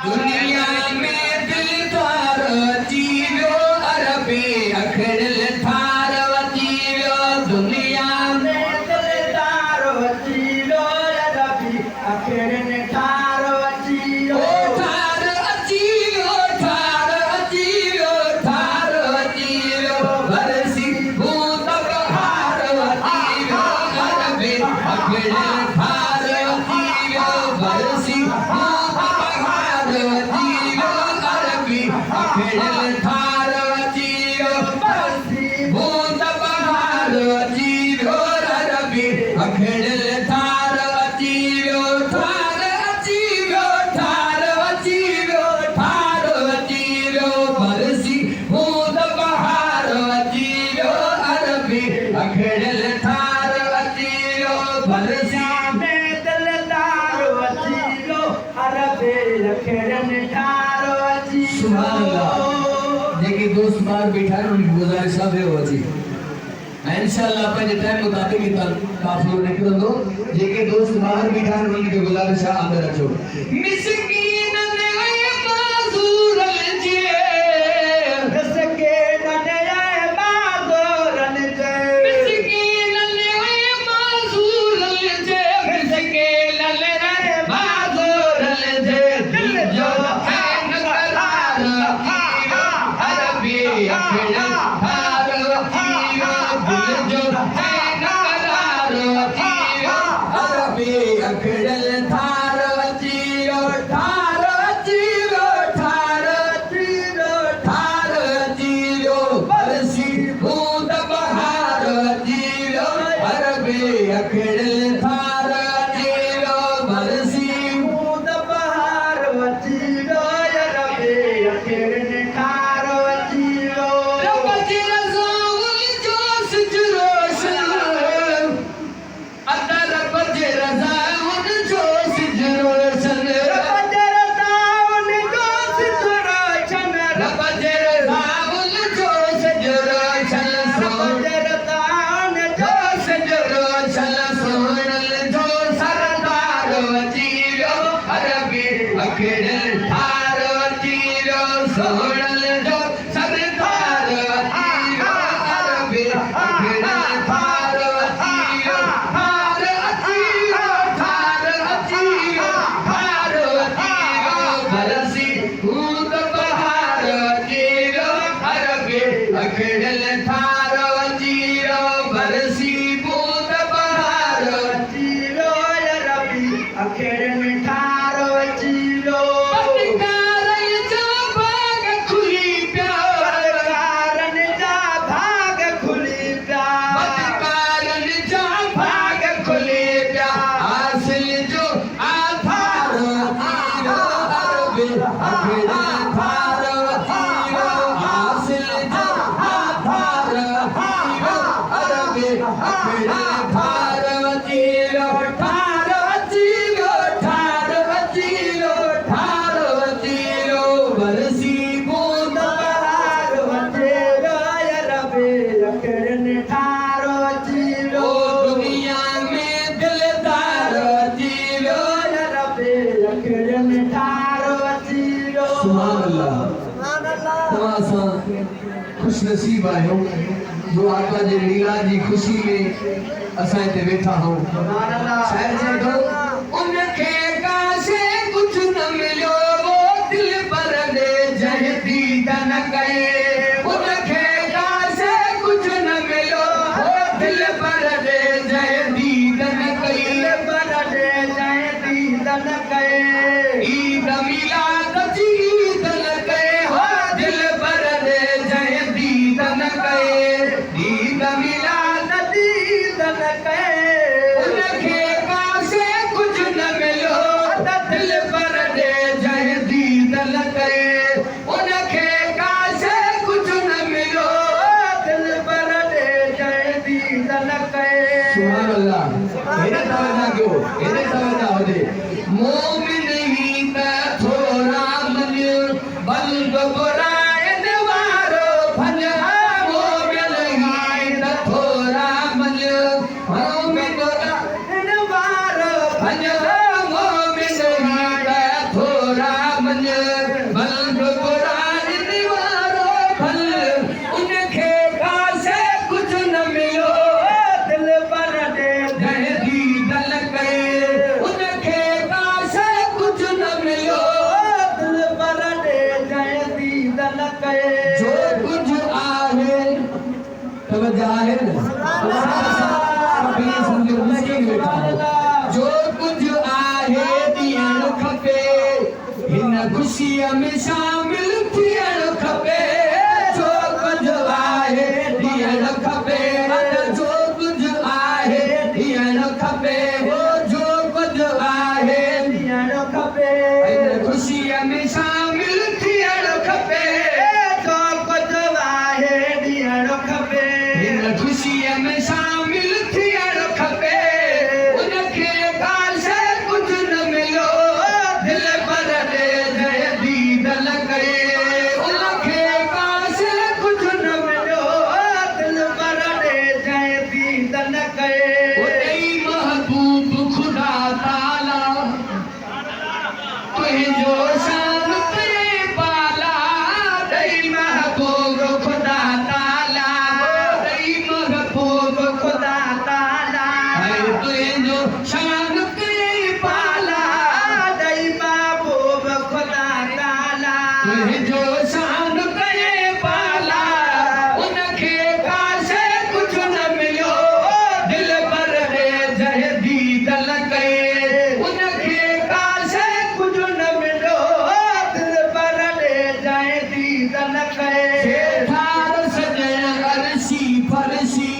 दुनिया में दिलदार जीवो अरबी अखिल थार जीवो दुनिया में दिलदार जीवो अरबी अखिल थार जीवो थार जीवो थार जीवो थार जीवो बरसी भूत बहार जीवो अरबी अखिल थार जीवो बरसी भूत बहार जीवो अरबी अखिल थार जीवो बरसी भूत बहार जीवो अरबी अखिल थार जीवो थार जीवो थार जीवो थार जीवो बरसी भूत बहार जीवो अरबी अखिल थार जीवो बरसी में दिलदार जीवो अरबी अखिल थार जीवो सुभान अल्लाह जेके दोस्त बार बैठा है उनकी गुजारिश है वो जी इंशाअल्लाह पंहिंजे टाइम मुताबिक ही काफिलो निकिरंदो जेके दोस्त बाहर बीठा आहिनि उन्हनि खे गुज़ारिश आहे अंदरि अचो मिस्कीन ने माज़ूर जे मिस्कीन ने माज़ूर जे मिस्कीन ने माज़ूर जे मिस्कीन ने माज़ूर जे दिल जो है नक़रार अरबी अखिल थार जीवो दिल जो है नक़रार जीवो अरबी अखिल थार जीवो थार जीवो थार जीवो थार जीवो बरसी बूंद बहार जीवो अरबी अखिल थार जीवो बरसी बूंद बहार जीवो अरबी अखिल थार जीवो रब जी रज़ाउल जो सिजरोशन अदा रब जी रज़ाउल जो सिजरोशन रब जी रज़ाउल जो सिजरोशन रब जी रज़ाउल जो सिजरोशन रब जी रज़ाउल जो सिजरोशन सोनल जो सरदार जीवो अरबी अखिल थार जीवो सोनल जो सरदार जीवो अरबी अखिल थार जीवो थार जीवो थार जीवो थार जीवो बरसी भूत बहार जीवो अरबी अखिल थार जीवो बरसी भूत बहार जीवो अरबी अखिल थार जीवो पटकारन जा भाग खुली पिया पटकारन जा भाग खुली पिया पटकारन जा भाग खुली पिया हासिल जो आधार जीवो अरबी अखिल थार जीवो हासिल जो आधार जीवो अरबी अखिल थार जीवो थार जीवो थार जीवो थार जीवो बरसी बूंद बहार जीवो अरबी अखिल थार जीवो दुनिया में दिलदार जीवो अरबी अखिल थार जीवो सुभान अल्लाह तमासा खुश नसीब आहियो जो आका जे लीला जी खुशी में असां हिते वेठा आहियूं शायर चए थो उनखे कासे कुझु न मिलियो वो दिल पर दे जंहिं दीद न कये उनखे कासे कुझु न मिलियो वो दिल पर दे जंहिं दीद न कये पर दे जंहिं दीद न कये ईद मिलाद जी ईद न कये हो दिल पर दे जंहिं दीद न कये ईद मिलाद जी ईद न कये उनखे कासे कुझु न मिलियो त दिल पर दे जंहिं दीद न कये उनखे कासे बल्ब बुराई वारो फल उनखे कासे कुछ न मिलो दिल पर दे जंहिंजी दल कए उनखे कासे कुछ न मिलो दिल पर दे जंहिंजी दल कए जो कुछ आहे तवज्जो आहे जो कुछ आहे ॾियण खपे हिन ख़ुशीअ में शामिल थियण खपे जो कुछ आहे ॾियण खपे जो कुछ आहे ॾियण खपे जो कुछ आहे ॾियण खपे हिन ख़ुशीअ में शामिल थियण खपे जो कुछ आहे ॾियण खपे हिन ख़ुशीअ में शामिल थियण खपे उनखे काशे कुछ न मिलो दिल पर दे जंहिंजी दल कए उनखे काशे कुछ न मिलो दिल पर दे जंहिंजी दल कए उते महबूब खुदा ताला तुंहिंजो शान ते पाला दई महबूब खुदा ताला दई महबूब खुदा ताला तुंहिंजो शान ते पाला दई महबूब खुदा ताला तुंहिंजो शान ते पाला उनखे काशे कुछ न मिलो दिल पर दे जंहिंजी दल कए उनखे काशे कुछ न मिलो दिल पर दे जंहिंजी दल कए ठार सजण अरशी फरशी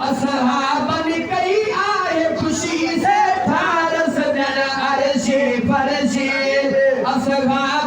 असहाबन कई आहे खुशी से ठार सजण अरशी फरशी असहाबन